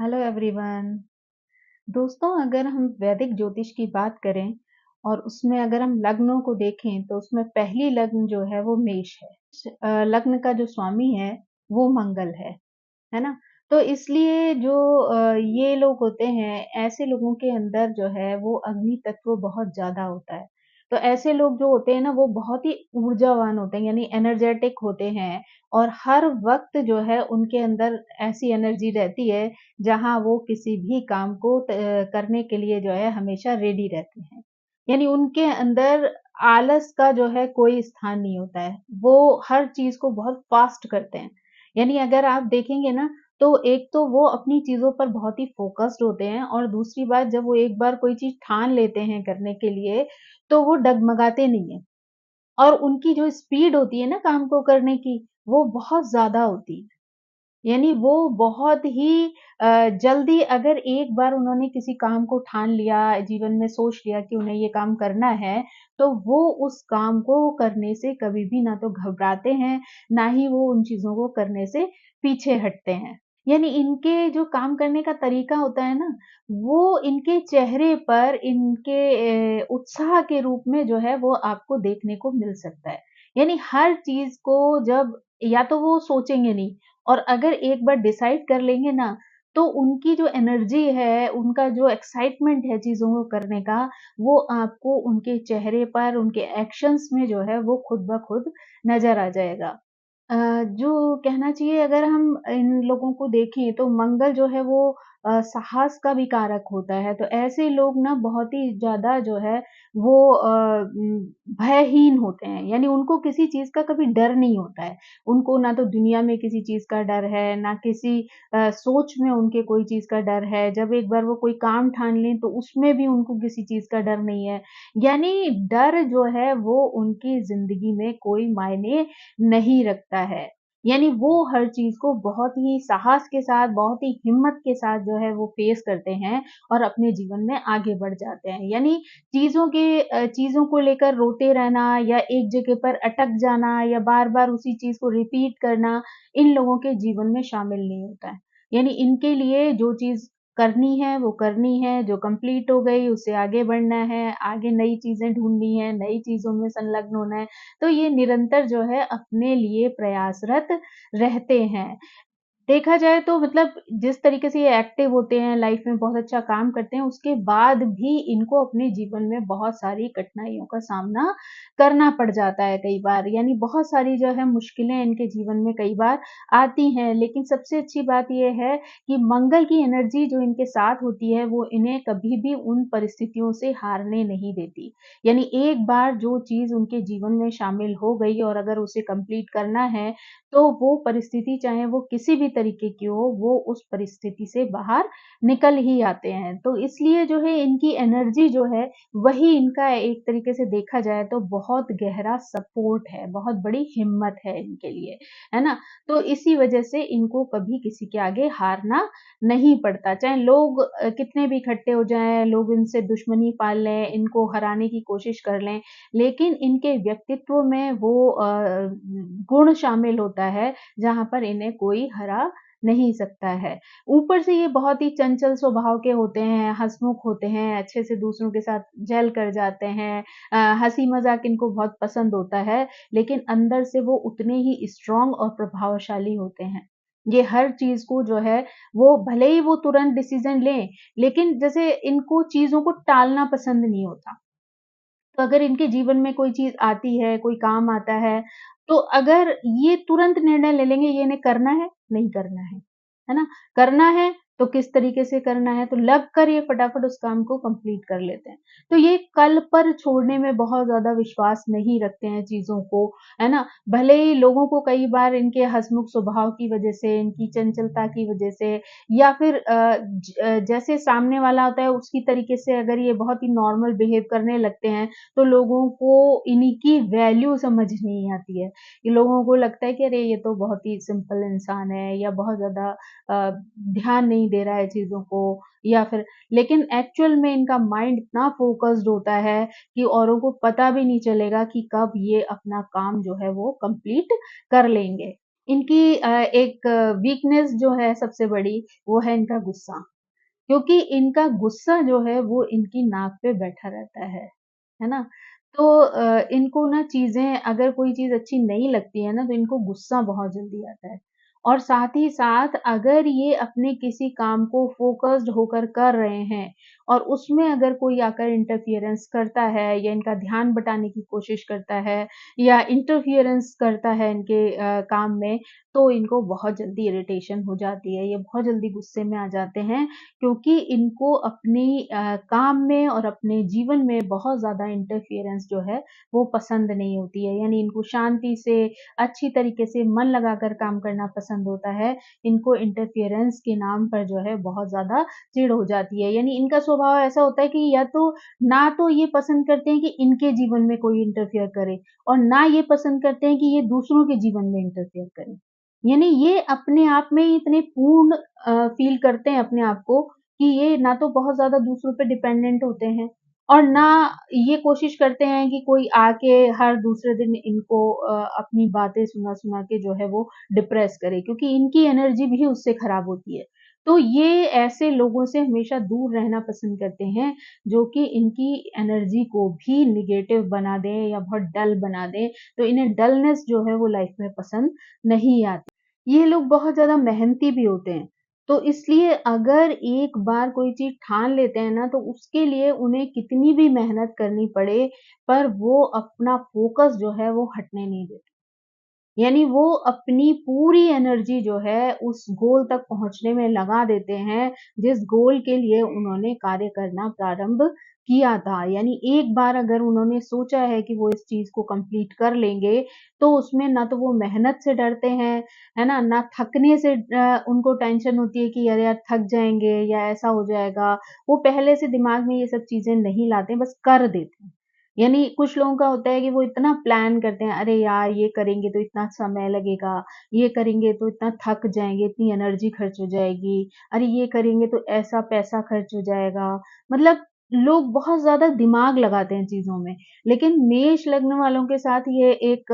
Hello everyone. दोस्तों, अगर हम वैदिक ज्योतिष की बात करें और उसमें अगर हम लग्नों को देखें तो उसमें पहली लग्न जो है वो मेष है। लग्न का जो स्वामी है वो मंगल है ना? तो इसलिए जो ये लोग होते हैं, ऐसे लोगों के अंदर जो है वो अग्नि तत्व बहुत ज़्यादा होता है। तो ऐसे लोग जो होते हैं ना वो बहुत ही ऊर्जावान होते हैं, यानी एनर्जेटिक होते हैं और हर वक़्त जो है उनके अंदर ऐसी एनर्जी रहती है जहाँ वो किसी भी काम को करने के लिए जो है हमेशा रेडी रहते हैं। यानी उनके अंदर आलस का जो है कोई स्थान नहीं होता है। वो हर चीज़ को बहुत फ़ास्ट करते हैं। यानी अगर आप देखेंगे ना तो एक तो वो अपनी चीज़ों पर बहुत ही फ़ोकस्ड होते हैं और दूसरी बात जब वो एक बार कोई चीज़ ठान लेते हैं करने के लिए, तो वो डगमगाते नहीं हैं और उनकी जो स्पीड होती है ना काम को करने की, वो बहुत ज़्यादा होती है। यानी वो बहुत ही जल्दी अगर एक बार उन्होंने किसी काम को ठान लिया, जीवन में सोच लिया कि उन्हें ये काम करना है, तो वो उस काम को करने से कभी भी ना तो घबराते हैं, ना ही वो उन चीज़ों को करने से पीछे हटते हैं। यानी इनके जो काम करने का तरीका होता है ना, वो इनके चेहरे पर इनके उत्साह के रूप में जो है वो आपको देखने को मिल सकता है। यानी हर चीज़ को जब या तो वो सोचेंगे नहीं और अगर एक बार डिसाइड कर लेंगे ना, तो उनकी जो एनर्जी है, उनका जो एक्साइटमेंट है चीज़ों को करने का, वो आपको उनके चेहरे पर, उनके एक्शन्स में जो है वो खुद ब खुद नज़र आ जाएगा। अ, जो कहना चाहिए अगर हम इन लोगों को देखें तो मंगल जो है वो साहस का भी कारक होता है। तो ऐसे लोग ना बहुत ही ज़्यादा जो है वो भयहीन होते हैं। यानी उनको किसी चीज़ का कभी डर नहीं होता है। उनको ना तो दुनिया में किसी चीज़ का डर है, ना किसी सोच में उनके कोई चीज़ का डर है। जब एक बार वो कोई काम ठान लें तो उसमें भी उनको किसी चीज़ का डर नहीं है। यानी डर जो है वो उनकी ज़िंदगी में कोई मायने नहीं रखता है। यानी वो हर चीज़ को बहुत ही साहस के साथ, बहुत ही हिम्मत के साथ जो है वो फ़ेस करते हैं और अपने जीवन में आगे बढ़ जाते हैं। यानी चीज़ों को लेकर रोते रहना या एक जगह पर अटक जाना या बार-बार उसी चीज़ को रिपीट करना, इन लोगों के जीवन में शामिल नहीं होता है। यानी इनके लिए जो चीज़ करनी है, वो करनी है, जो कंप्लीट हो गई उससे आगे बढ़ना है, आगे नई चीज़ें ढूँढनी है, नई चीज़ों में संलग्न होना है। तो ये निरंतर जो है अपने लिए प्रयासरत रहते हैं। देखा जाए तो मतलब जिस तरीके से ये एक्टिव होते हैं, लाइफ में बहुत अच्छा काम करते हैं, उसके बाद भी इनको अपने जीवन में बहुत सारी कठिनाइयों का सामना करना पड़ जाता है कई बार। यानी बहुत सारी जो है मुश्किलें इनके जीवन में कई बार आती हैं, लेकिन सबसे अच्छी बात ये है कि मंगल की एनर्जी जो इनके साथ होती है, वो इन्हें कभी भी उन परिस्थितियों से हारने नहीं देती। यानी एक बार जो चीज़ उनके जीवन में शामिल हो गई और अगर उसे कंप्लीट करना है, तो वो परिस्थिति चाहे वो किसी भी तरीके की हो, वो उस परिस्थिति से बाहर निकल ही आते हैं। तो इसलिए जो है इनकी एनर्जी जो है, वही इनका एक तरीके से देखा जाए तो बहुत गहरा सपोर्ट है, बहुत बड़ी हिम्मत है इनके लिए, है ना? तो इसी वजह से इनको कभी किसी के आगे हारना नहीं पड़ता। चाहे लोग कितने भी इकट्ठे हो जाएँ, लोग इनसे दुश्मनी पाल लें, इनको हराने की कोशिश कर लें, लेकिन इनके व्यक्तित्व में वो गुण शामिल होता है, जहाँ पर इन्हें कोई हरा नहीं सकता है। ऊपर से ये बहुत ही चंचल स्वभाव के होते हैं, हँसमुख होते हैं, अच्छे से दूसरों के साथ जेल कर जाते हैं, हँसी-मज़ाक इनको बहुत पसंद होता है, लेकिन अंदर से वो उतने ही स्ट्रॉन्ग और प्रभावशाली होते हैं। ये हर चीज़ को जो है, वो भले ही वो तुरंत डिसीज़न लें, लेकिन जैसे इनको चीज़ों को टालना पसंद नहीं होता। तो अगर इनके जीवन में कोई चीज़ आती है, कोई काम आता है, तो अगर ये तुरंत निर्णय ले लेंगे ये इन्हें करना है, नहीं करना है ना? करना है तो किस तरीके से करना है, तो लग कर ये फटाफट उस काम को कंप्लीट कर लेते हैं। तो ये कल पर छोड़ने में बहुत ज़्यादा विश्वास नहीं रखते हैं चीज़ों को, है ना? भले ही लोगों को कई बार इनके हँसमुख स्वभाव की वजह से, इनकी चंचलता की वजह से या फिर जैसे सामने वाला होता है उसकी तरीके से अगर ये बहुत ही नॉर्मल बिहेव करने लगते हैं, तो लोगों को इन्हीं की वैल्यू समझ नहीं आती है। ये लोगों को लगता है कि अरे ये तो बहुत ही सिंपल इंसान है या बहुत ज़्यादा ध्यान नहीं दे रहा है चीज़ों को या फिर लेकिन एक्चुअल में इनका माइंड इतना फ़ोकस्ड होता है कि औरों को पता भी नहीं चलेगा कि कब ये अपना काम जो है वो कंप्लीट कर लेंगे। इनकी एक वीकनेस जो है सबसे बड़ी, वो है इनका गुस्सा। क्योंकि इनका गुस्सा जो है वो इनकी नाक पे बैठा रहता है ना? तो इनको ना चीज़ें, अगर कोई चीज़ अच्छी नहीं लगती है ना, तो इनको गुस्सा बहुत जल्दी आता है। और साथ ही साथ अगर ये अपने किसी काम को फ़ोकस्ड होकर कर रहे हैं और उसमें अगर कोई आकर इंटरफियरेंस करता है या इनका ध्यान बटाने की कोशिश करता है या इंटरफियरेंस करता है इनके काम में, तो इनको बहुत जल्दी इरिटेशन हो जाती है। ये बहुत जल्दी गुस्से में आ जाते हैं, क्योंकि इनको अपनी काम में और अपने जीवन में बहुत ज़्यादा इंटरफेरेंस जो है वो पसंद नहीं होती है। यानी इनको शांति से, अच्छी तरीके से मन लगाकर काम करना पसंद होता है। इनको इंटरफेरेंस के नाम पर जो है बहुत ज़्यादा चिढ़ हो जाती है। यानी इनका स्वभाव ऐसा होता है कि या तो ना तो ये पसंद करते हैं कि इनके जीवन में कोई इंटरफेयर करे, और ना ये पसंद करते हैं कि ये दूसरों के जीवन में इंटरफेयर करे। यानी ये अपने आप में ही इतने पूर्ण फ़ील करते हैं अपने आप को कि ये ना तो बहुत ज़्यादा दूसरों पे डिपेंडेंट होते हैं और ना ये कोशिश करते हैं कि कोई आके हर दूसरे दिन इनको अपनी बातें सुना-सुना के जो है वो डिप्रेस करे, क्योंकि इनकी एनर्जी भी उससे खराब होती है। तो ये ऐसे लोगों से हमेशा दूर रहना पसंद करते हैं, जो कि इनकी एनर्जी को भी नेगेटिव बना दें या बहुत डल बना दें, तो इन्हें डलनेस जो है वो लाइफ़ में पसंद नहीं आती। ये लोग बहुत ज़्यादा मेहनती भी होते हैं। तो इसलिए अगर एक बार कोई चीज़ ठान लेते हैं ना, तो उसके लिए उन्हें कितनी भी मेहनत करनी पड़े, पर वो अपना फ़ोकस जो है वो हटने नहीं देते। यानी वो अपनी पूरी एनर्जी जो है उस गोल तक पहुँचने में लगा देते हैं, जिस गोल के लिए उन्होंने कार्य करना प्रारंभ किया था। यानी एक बार अगर उन्होंने सोचा है कि वो इस चीज़ को कंप्लीट कर लेंगे, तो उसमें ना तो वो मेहनत से डरते हैं, है ना? ना थकने से उनको टेंशन होती है कि अरे यार थक जाएँगे या ऐसा हो जाएगा। वो पहले से दिमाग में ये सब चीज़ें नहीं लाते, बस कर देते हैं। यानी कुछ लोगों का होता है कि वो इतना प्लान करते हैं, अरे यार ये करेंगे तो इतना समय लगेगा, ये करेंगे तो इतना थक जाएँगे, इतनी एनर्जी खर्च हो जाएगी, अरे ये करेंगे तो ऐसा पैसा खर्च हो जाएगा। मतलब लोग बहुत ज़्यादा दिमाग लगाते हैं चीज़ों में। लेकिन मेष लग्न वालों के साथ ये एक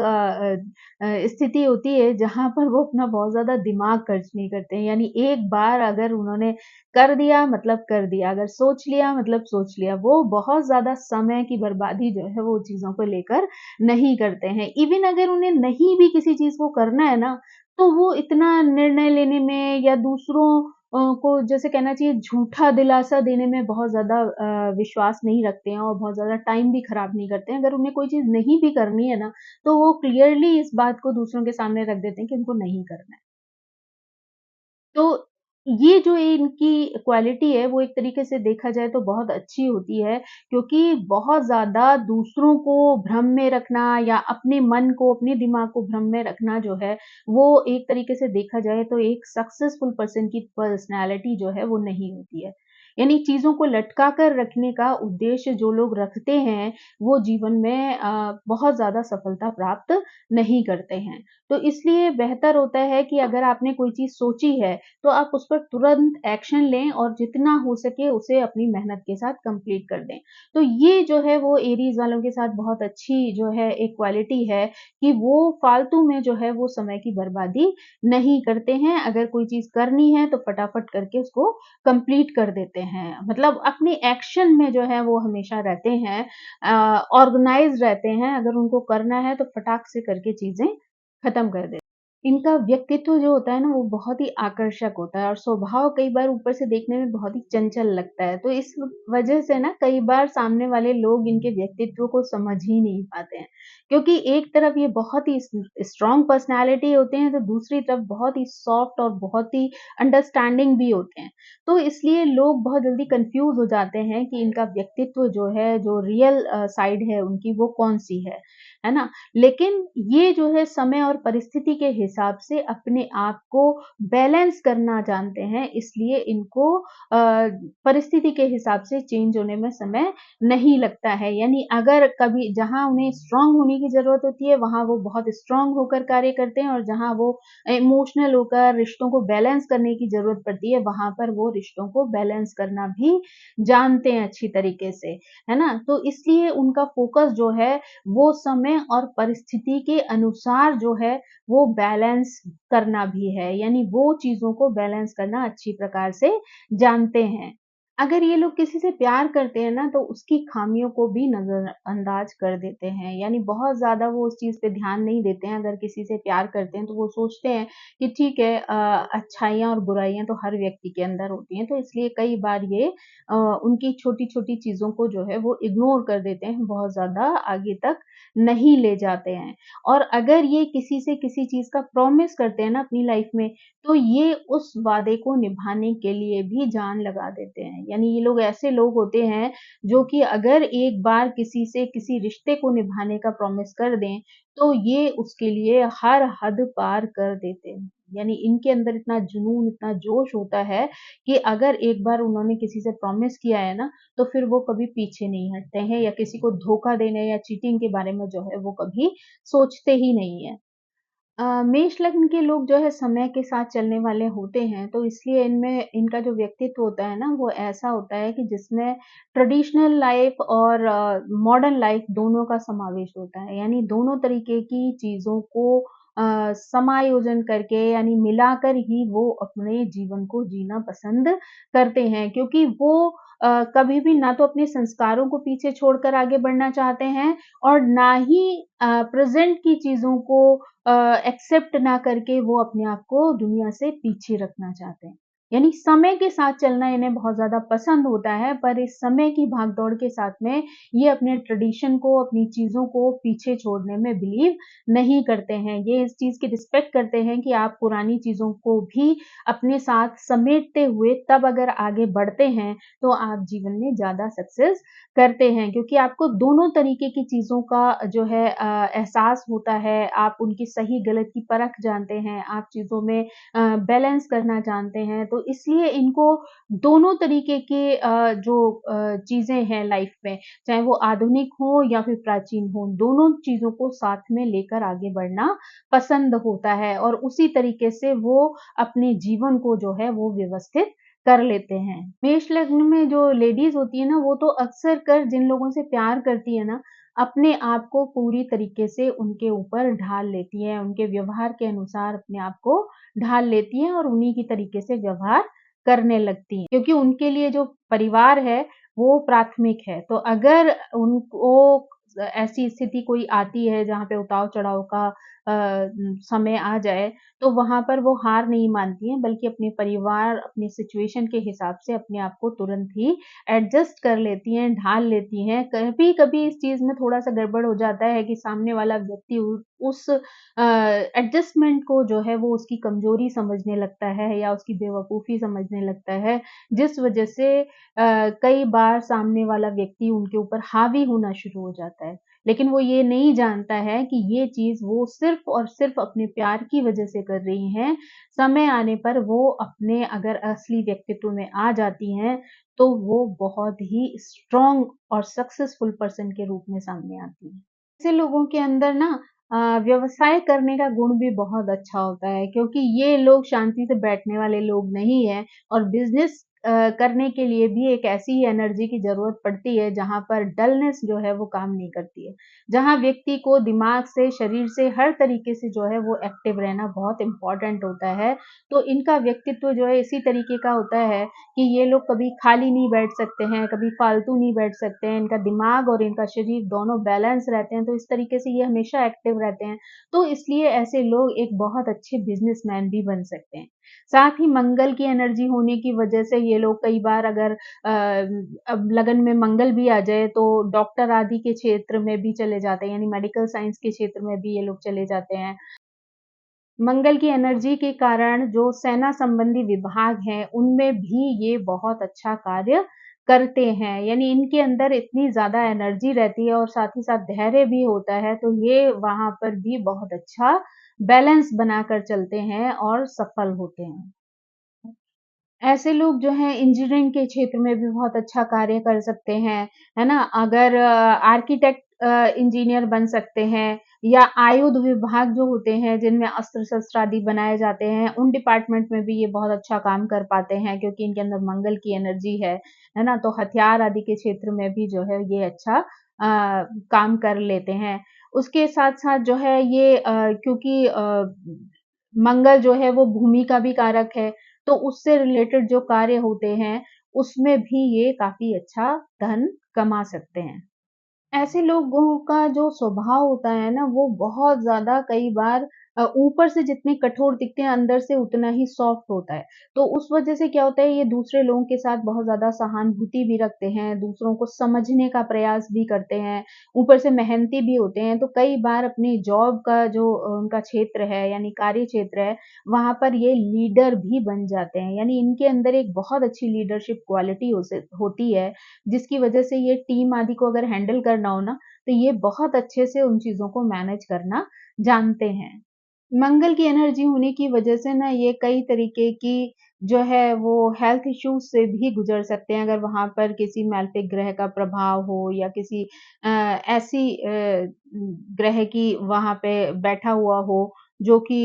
स्थिति होती है जहाँ पर वो अपना बहुत ज़्यादा दिमाग खर्च नहीं करते हैं। यानी एक बार अगर उन्होंने कर दिया मतलब कर दिया, अगर सोच लिया मतलब सोच लिया। वो बहुत ज़्यादा समय की बर्बादी जो है वो चीज़ों को लेकर नहीं करते हैं। इवन अगर उन्हें नहीं भी किसी चीज़ को करना है ना, तो वो इतना निर्णय लेने में या दूसरों को जैसे कहना चाहिए झूठा दिलासा देने में बहुत ज़्यादा विश्वास नहीं रखते हैं और बहुत ज़्यादा टाइम भी खराब नहीं करते हैं। अगर उन्हें कोई चीज़ नहीं भी करनी है ना, तो वो क्लियरली इस बात को दूसरों के सामने रख देते हैं कि उनको नहीं करना है। तो ये जो इनकी क्वालिटी है वो एक तरीके से देखा जाए तो बहुत अच्छी होती है, क्योंकि बहुत ज़्यादा दूसरों को भ्रम में रखना या अपने मन को, अपने दिमाग को भ्रम में रखना जो है, वो एक तरीके से देखा जाए तो एक सक्सेसफुल पर्सन की पर्सनैलिटी जो है वो नहीं होती है। यानी चीज़ों को लटका कर रखने का उद्देश्य जो लोग रखते हैं, वो जीवन में बहुत ज़्यादा सफलता प्राप्त नहीं करते हैं। तो इसलिए बेहतर होता है कि अगर आपने कोई चीज़ सोची है, तो आप उस पर तुरंत एक्शन लें और जितना हो सके उसे अपनी मेहनत के साथ कंप्लीट कर दें। तो ये जो है वो एरीज़ वालों के साथ बहुत अच्छी जो है एक क्वालिटी है कि वो फालतू में जो है वो समय की बर्बादी नहीं करते हैं। अगर कोई चीज़ करनी है तो फटाफट करके उसको कंप्लीट कर देते हैं। मतलब अपने एक्शन में जो है वो हमेशा रहते हैं, ऑर्गनाइज़ रहते हैं। अगर उनको करना है तो फटाक से करके चीज़ें खत्म कर देते। इनका व्यक्तित्व जो होता है ना वो बहुत ही आकर्षक होता है और स्वभाव कई बार ऊपर से देखने में बहुत ही चंचल लगता है। तो इस वजह से ना कई बार सामने वाले लोग इनके व्यक्तित्व को समझ ही नहीं पाते हैं। क्योंकि एक तरफ ये बहुत ही स्ट्रॉन्ग पर्सनैलिटी होते हैं, तो दूसरी तरफ बहुत ही सॉफ्ट और बहुत ही अंडरस्टैंडिंग भी होते हैं। तो इसलिए लोग बहुत जल्दी कन्फ्यूज़ हो जाते हैं कि इनका व्यक्तित्व जो है, जो रियल साइड है उनकी वो कौन-सी है ना? लेकिन ये जो है समय और परिस्थिति के हिसाब से अपने आप को बैलेंस करना जानते हैं, इसलिए इनको परिस्थिति के हिसाब से चेंज होने में समय नहीं लगता है। यानी अगर कभी जहाँ उन्हें स्ट्रॉन्ग होने की ज़रूरत होती है, वहाँ वो बहुत स्ट्रॉन्ग होकर कार्य करते हैं, और जहाँ वो इमोशनल होकर रिश्तों को बैलेंस करने की ज़रूरत पड़ती है, वहाँ पर वो रिश्तों को बैलेंस करना भी जानते हैं अच्छी तरीके से, है ना? तो इसलिए उनका फ़ोकस जो है, वो समय और परिस्थिति के अनुसार जो है, वो बैलेंस करना भी है, यानी वो चीज़ों को बैलेंस करना अच्छी प्रकार से जानते हैं। अगर ये लोग किसी से प्यार करते हैं ना, तो उसकी खामियों को भी नज़रअंदाज कर देते हैं, यानी बहुत ज़्यादा वो उस चीज़ पे ध्यान नहीं देते हैं। अगर किसी से प्यार करते हैं, तो वो सोचते हैं कि ठीक है, अच्छाइयाँ और बुराइयाँ तो हर व्यक्ति के अंदर होती हैं, तो इसलिए कई बार ये उनकी छोटी-छोटी चीज़ों को जो है वो इग्नोर कर देते हैं, बहुत ज़्यादा आगे तक नहीं ले जाते हैं। और अगर ये किसी से किसी चीज़ का प्रॉमिस करते हैं ना अपनी लाइफ़ में, तो ये उस वादे को निभाने के लिए भी जान लगा देते हैं। यानी ये लोग ऐसे लोग होते हैं, जो कि अगर एक बार किसी से किसी रिश्ते को निभाने का प्रॉमिस कर दें, तो ये उसके लिए हर हद पार कर देते हैं। यानी इनके अंदर इतना जुनून, इतना जोश होता है कि अगर एक बार उन्होंने किसी से प्रॉमिस किया है ना, तो फिर वो कभी पीछे नहीं हटते हैं, या किसी को धोखा देने या चीटिंग के बारे में जो है वो कभी सोचते ही नहीं है। मेष लग्न के लोग जो है समय के साथ चलने वाले होते हैं, तो इसलिए इनमें इनका जो व्यक्तित्व होता है ना, वो ऐसा होता है कि जिसमें ट्रेडिशनल लाइफ और मॉडर्न लाइफ दोनों का समावेश होता है। यानी दोनों तरीके की चीज़ों को समायोजन करके, यानी मिलाकर ही वो अपने जीवन को जीना पसंद करते हैं, क्योंकि वो कभी भी ना तो अपने संस्कारों को पीछे छोड़कर आगे बढ़ना चाहते हैं, और ना ही प्रेज़ेंट की चीज़ों को एक्सेप्ट ना करके वो अपने आप को दुनिया से पीछे रखना चाहते हैं। यानी समय के साथ चलना इन्हें बहुत ज़्यादा पसंद होता है, पर इस समय की भाग-दौड़ के साथ में ये अपने ट्रेडिशन को, अपनी चीज़ों को पीछे छोड़ने में बिलीव नहीं करते हैं। ये इस चीज़ की रिस्पेक्ट करते हैं कि आप पुरानी चीज़ों को भी अपने साथ समेटते हुए तब अगर आगे बढ़ते हैं, तो आप जीवन में ज़्यादा सक्सेस करते हैं, क्योंकि आपको दोनों तरीके की चीज़ों का जो है एहसास होता है, आप उनकी सही-गलत की परख जानते हैं, आप चीज़ों में बैलेंस करना जानते हैं, तो इसलिए इनको दोनों तरीके के चीज़ें हैं लाइफ में, चाहे वो आधुनिक हो या फिर प्राचीन हो, दोनों चीज़ों को साथ में लेकर आगे बढ़ना पसंद होता है, और उसी तरीके से वो अपने जीवन को जो है वो व्यवस्थित कर लेते हैं। मेष लग्न में जो लेडीज़ होती है ना, वो तो अक्सर कर जिन लोगों से प्यार करती है ना, अपने आप को पूरी तरीके से उनके ऊपर ढाल लेती हैं, उनके व्यवहार के अनुसार अपने आप को ढाल लेती हैं, और उन्हीं की तरीके से व्यवहार करने लगती हैं। क्योंकि उनके लिए जो परिवार है, वो प्राथमिक है। तो अगर उनको ऐसी स्थिति कोई आती है जहाँ पे उतार-चढ़ाव का समय आ जाए, तो वहाँ पर वो हार नहीं मानती हैं, बल्कि अपने परिवार, अपनी सिचुएशन के हिसाब से अपने आप को तुरंत ही एडजस्ट कर लेती हैं, ढाल लेती हैं। कभी-कभी इस चीज़ में थोड़ा-सा गड़बड़ हो जाता है कि सामने वाला व्यक्ति उस एडजस्टमेंट को जो है वो उसकी कमज़ोरी समझने लगता है, या उसकी बेवकूफ़ी समझने लगता है, जिस वजह से कई बार सामने वाला व्यक्ति उनके ऊपर हावी होना शुरू हो जाता है। लेकिन वो ये नहीं जानता है कि ये चीज़ वो सिर्फ़ और सिर्फ़ अपने प्यार की वजह से कर रही हैं। समय आने पर वो अपने अगर असली व्यक्तित्व में आ जाती हैं, तो वो बहुत ही स्ट्रॉन्ग और सक्सेसफुल पर्सन के रूप में सामने आती हैं। ऐसे लोगों के अंदर ना व्यवसाय करने का गुण भी बहुत अच्छा होता है, क्योंकि ये लोग शांति से बैठने वाले लोग नहीं हैं, और बिज़नेस करने के लिए भी एक ऐसी ही एनर्जी की ज़रूरत पड़ती है, जहाँ पर डलनेस जो है वो काम नहीं करती है। जहाँ व्यक्ति को दिमाग से, शरीर से, हर तरीके से जो है वो एक्टिव रहना बहुत इम्पोर्टेंट होता है। तो इनका व्यक्तित्व जो है इसी तरीके का होता है कि ये लोग कभी खाली नहीं बैठ सकते हैं, कभी फालतू नहीं बैठ सकते हैं, इनका दिमाग और इनका शरीर दोनों बैलेंस रहते हैं, तो इस तरीके से ये हमेशा एक्टिव रहते हैं। तो इसलिए ऐसे लोग एक बहुत अच्छे बिज़नेसमैन भी बन सकते हैं। साथ ही मंगल की एनर्जी होने की वजह से ये लोग कई बार अगर अब लगन में मंगल भी आ जाए, तो डॉक्टर आदि के क्षेत्र में भी चले जाते हैं, यानी मेडिकल साइंस के क्षेत्र में भी ये लोग चले जाते हैं। मंगल की एनर्जी के कारण जो सेना संबंधी विभाग हैं, उनमें भी ये बहुत अच्छा कार्य करते हैं। यानी इनके अंदर इतनी ज़्यादा एनर्जी रहती है, और साथ ही साथ धैर्य भी होता है, तो ये वहाँ पर भी बहुत अच्छा बैलेंस बनाकर चलते हैं और सफल होते हैं। ऐसे लोग जो हैं इंजीनियरिंग के क्षेत्र में भी बहुत अच्छा कार्य कर सकते हैं, है ना? अगर आर्किटेक्ट इंजीनियर बन सकते हैं, या आयुध विभाग जो होते हैं जिनमें अस्त्र-शस्त्र आदि बनाए जाते हैं, उन डिपार्टमेंट में भी ये बहुत अच्छा काम कर पाते हैं क्योंकि इनके अंदर मंगल की एनर्जी है ना? तो हथियार आदि के क्षेत्र में भी जो है ये अच्छा काम कर लेते हैं। उसके साथ-साथ जो है ये क्योंकि मंगल जो है वो भूमि का भी कारक है, तो उससे रिलेटेड जो कार्य होते हैं, उसमें भी ये काफ़ी अच्छा धन कमा सकते हैं। ऐसे लोगों का जो स्वभाव होता है ना, वो बहुत ज़्यादा कई बार ऊपर से जितने कठोर दिखते हैं, अंदर से उतना ही सॉफ्ट होता है। तो उस वजह से क्या होता है, ये दूसरे लोगों के साथ बहुत ज़्यादा सहानुभूति भी रखते हैं, दूसरों को समझने का प्रयास भी करते हैं, ऊपर से मेहनती भी होते हैं। तो कई बार अपनी जॉब का जो उनका क्षेत्र है, यानी कार्य क्षेत्र है, वहाँ पर ये लीडर भी बन जाते हैं। यानी इनके अंदर एक बहुत अच्छी लीडरशिप क्वालिटी होती है, जिसकी वजह से ये टीम आदि को अगर हैंडल करना हो ना, तो ये बहुत अच्छे से उन चीज़ों को मैनेज करना जानते हैं। मंगल की एनर्जी होने की वजह से ना ये कई तरीके की जो है वो हेल्थ इश्यूज से भी गुजर सकते हैं अगर वहाँ पर किसी मालपिक ग्रह का प्रभाव हो या किसी ऐसी ग्रह की वहाँ पे बैठा हुआ हो जो कि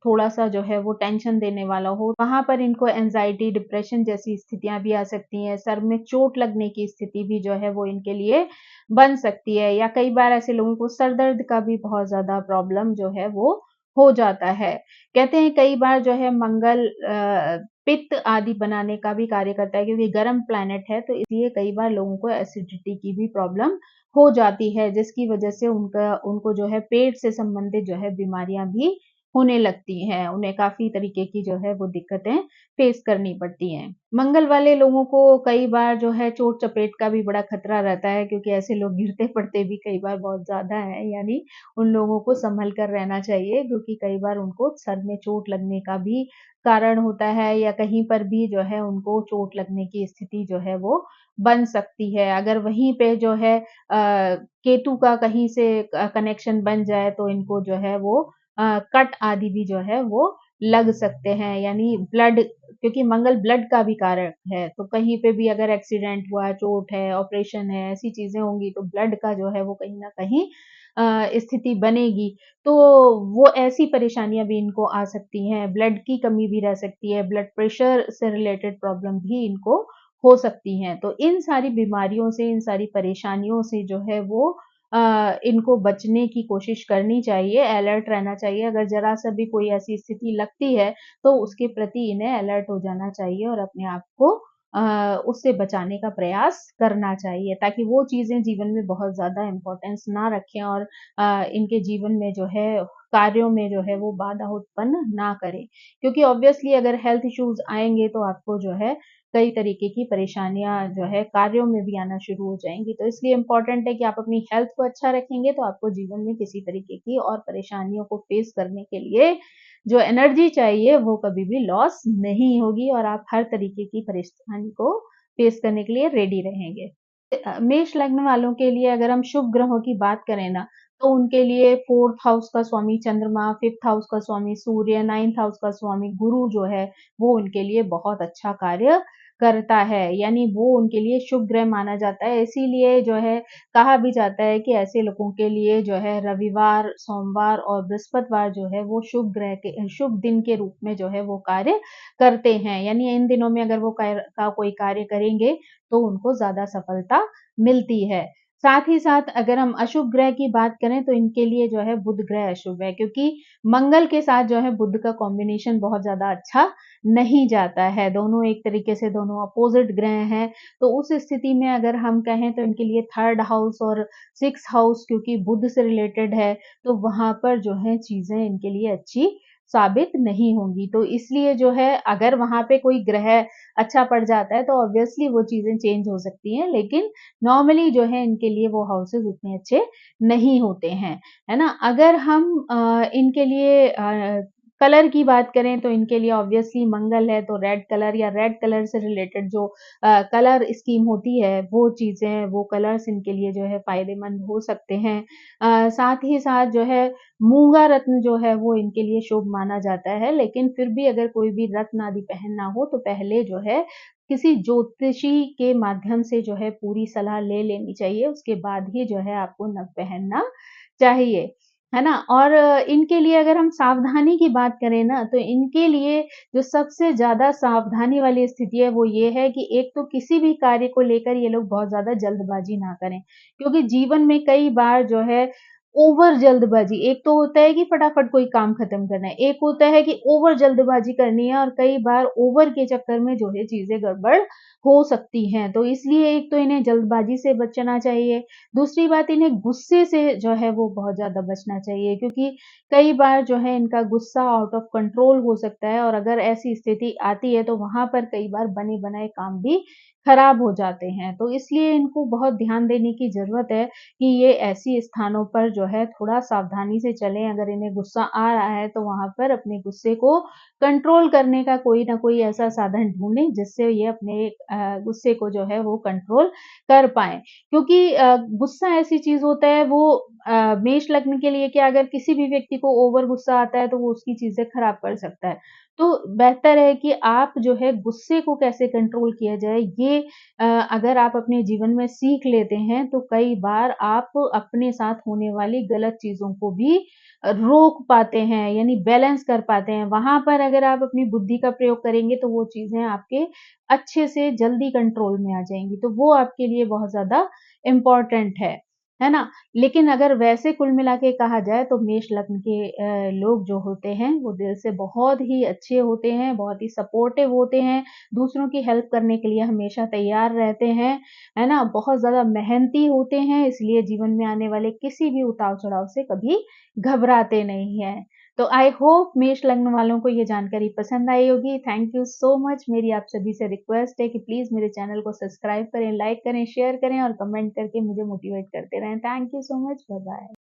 थोड़ा-सा जो है वो टेंशन देने वाला हो, वहाँ पर इनको एंग्ज़ायटी, डिप्रेशन जैसी स्थितियाँ भी आ सकती हैं, सर में चोट लगने की स्थिति भी जो है वो इनके लिए बन सकती है या कई बार ऐसे लोगों को सर दर्द का भी बहुत ज़्यादा प्रॉब्लम जो है वो हो जाता है। कहते हैं कई बार जो है मंगल पित्त आदि बनाने का भी कार्य करता है क्योंकि गर्म प्लैनेट है तो इसलिए कई बार लोगों को एसिडिटी की भी प्रॉब्लम हो जाती है जिसकी वजह से उनको जो है पेट से संबंधित जो है बीमारियाँ भी होने लगती हैं। उन्हें काफ़ी तरीके की जो है वो दिक्कतें फेस करनी पड़ती हैं। मंगल वाले लोगों को कई बार जो है चोट-चपेट का भी बड़ा खतरा रहता है क्योंकि ऐसे लोग गिरते-पड़ते भी कई बार बहुत ज़्यादा हैं, यानी उन लोगों को सँभल कर रहना चाहिए क्योंकि कई बार उनको सर में चोट लगने का भी कारण होता है या कहीं पर भी जो है उनको चोट लगने की स्थिति जो है वो बन सकती है। अगर वहीं पे जो है केतु का कहीं से कनेक्शन बन जाए तो इनको जो है वो कट आदि भी जो है वो लग सकते हैं यानी ब्लड क्योंकि मंगल ब्लड का भी कारक है, तो कहीं पे भी अगर एक्सीडेंट हुआ, चोट है, ऑपरेशन है, ऐसी चीज़ें होंगी तो ब्लड का जो है वो कहीं न कहीं स्थिति बनेगी। तो वो ऐसी परेशानियाँ भी इनको आ सकती हैं, ब्लड की कमी भी रह सकती है, ब्लड प्रेशर से रिलेटेड प्रॉब्लम भी इनको हो सकती हैं। तो इन सारी बीमारियों से, इन सारी परेशानियों से जो है वो इनको बचने की कोशिश करनी चाहिए, अलर्ट रहना चाहिए। अगर ज़रा-सा भी कोई ऐसी स्थिति लगती है, तो उसके प्रति इन्हें अलर्ट हो जाना चाहिए और अपने आप को उससे बचाने का प्रयास करना चाहिए, ताकि वो चीज़ें जीवन में बहुत ज़्यादा इम्पोर्टेंस ना रखें और इनके जीवन में जो है कार्यों में जो है वो बाधा उत्पन्न ना करें। क्योंकि ऑब्वियसली अगर हेल्थ इश्यूज़ आएँगे तो आपको जो है कई तरीके की परेशानियाँ जो है कार्यों में भी आना शुरू हो जाएँगी। तो इसलिए इम्पोर्टेंट है कि आप अपनी हेल्थ को अच्छा रखेंगे तो आपको जीवन में किसी तरीके की और परेशानियों को फेस करने के लिए जो एनर्जी चाहिए वो कभी भी लॉस नहीं होगी और आप हर तरीके की परेशानी को फेस करने के लिए रेडी रहेंगे। मेष लग्न वालों के लिए अगर हम शुभ ग्रहों की बात करें ना, तो उनके लिए 4th हाउस का स्वामी चंद्रमा, 5th हाउस का स्वामी सूर्य, 9th हाउस का स्वामी गुरु जो है, वो उनके लिए बहुत अच्छा कार्य करता है। यानी वो उनके लिए शुभ ग्रह माना जाता है। इसीलिए जो है कहा भी जाता है कि ऐसे लोगों के लिए जो है रविवार, सोमवार और बृहस्पतिवार जो है वो शुभ दिन के रूप में जो है वो कार्य करते हैं। यानी इन दिनों में अगर वो कोई कार्य करेंगे, तो उनको ज़्यादा सफलता मिलती है। साथ ही साथ अगर हम अशुभ ग्रह की बात करें तो इनके लिए जो है बुध ग्रह अशुभ है क्योंकि मंगल के साथ जो है बुध का कॉम्बिनेशन बहुत ज़्यादा अच्छा नहीं जाता है। दोनों एक तरीके से दोनों अपोज़िट ग्रह हैं। तो उस स्थिति में अगर हम कहें तो इनके लिए 3rd हाउस और 6th हाउस क्योंकि बुध से रिलेटेड है, तो वहाँ पर जो है चीज़ें इनके लिए अच्छी साबित नहीं होंगी। तो इसलिए जो है अगर वहाँ पे कोई ग्रह अच्छा पड़ जाता है तो ऑब्वियसली वो चीज़ें चेंज हो सकती हैं, लेकिन नॉर्मली जो है इनके लिए वो हाउसेज़ उतने अच्छे नहीं होते हैं, है ना? अगर हम इनके लिए कलर की बात करें तो इनके लिए ऑब्वियसली मंगल है, तो रेड कलर या रेड कलर से रिलेटेड जो कलर स्कीम होती है, वो चीज़ें, वो कलर्स इनके लिए जो है फ़ायदेमंद हो सकते हैं। साथ ही साथ जो है मूँगा रत्न जो है वो इनके लिए शुभ माना जाता है, लेकिन फिर भी अगर कोई भी रत्न आदि पहनना हो तो पहले जो है किसी ज्योतिषी के माध्यम से जो है पूरी सलाह ले लेनी चाहिए, उसके बाद ही जो है आपको नग पहनना चाहिए, है ना? और इनके लिए अगर हम सावधानी की बात करें ना, तो इनके लिए जो सबसे ज़्यादा सावधानी वाली स्थिति है, वो ये है कि एक तो किसी भी कार्य को लेकर ये लोग बहुत ज़्यादा जल्दबाज़ी ना करें, क्योंकि जीवन में कई बार जो है ओवर जल्दबाज़ी, एक तो होता है कि फटाफट कोई काम खत्म करना है, एक होता है कि ओवर जल्दबाज़ी करनी है और कई बार ओवर के चक्कर में जो है चीज़ें गड़बड़ हो सकती हैं। तो इसलिए एक तो इन्हें जल्दबाज़ी से बचना चाहिए, दूसरी बात इन्हें गुस्से से जो है वो बहुत ज़्यादा बचना चाहिए, क्योंकि कई बार जो है इनका गुस्सा आउट ऑफ कंट्रोल हो सकता है और अगर ऐसी स्थिति आती है तो वहाँ पर कई बार बने-बनाए काम भी खराब हो जाते हैं। तो इसलिए इनको बहुत ध्यान देने की ज़रूरत है कि ये ऐसी स्थानों पर जो है थोड़ा सावधानी से चलें। अगर इन्हें गुस्सा आ रहा है तो वहाँ पर अपने गुस्से को कंट्रोल करने का कोई न कोई ऐसा साधन ढूँढें जिससे ये अपने गुस्से को जो है वो कंट्रोल कर पाएँ। क्योंकि गुस्सा ऐसी चीज़ होता है, वो मेष लग्न के लिए क्या, अगर किसी भी व्यक्ति को ओवर गुस्सा आता है तो वो उसकी चीज़ें खराब कर सकता है। तो बेहतर है कि आप जो है गुस्से को कैसे कंट्रोल किया जाए, ये अगर आप अपने जीवन में सीख लेते हैं तो कई बार आप अपने साथ होने वाली गलत चीज़ों को भी रोक पाते हैं, यानी बैलेंस कर पाते हैं। वहाँ पर अगर आप अपनी बुद्धि का प्रयोग करेंगे तो वो चीज़ें आपके अच्छे से जल्दी कंट्रोल में आ जाएँगी। तो वो आपके लिए बहुत ज़्यादा इम्पोर्टेंट है ना? लेकिन अगर वैसे कुल मिला के कहा जाए तो मेष लग्न के लोग जो होते हैं वो दिल से बहुत ही अच्छे होते हैं, बहुत ही सपोर्टिव होते हैं, दूसरों की हेल्प करने के लिए हमेशा तैयार रहते हैं, है ना? बहुत ज़्यादा मेहनती होते हैं, इसलिए जीवन में आने वाले किसी भी उतार-चढ़ाव से कभी घबराते नहीं हैं। तो आई होप मेष लग्न वालों को ये जानकारी पसंद आई होगी। Thank you so much. मेरी आप सभी से रिक्वेस्ट है कि प्लीज़ मेरे चैनल को सब्सक्राइब करें, लाइक करें, शेयर करें और कमेंट करके मुझे मोटिवेट करते रहें। Thank you so much. Bye bye.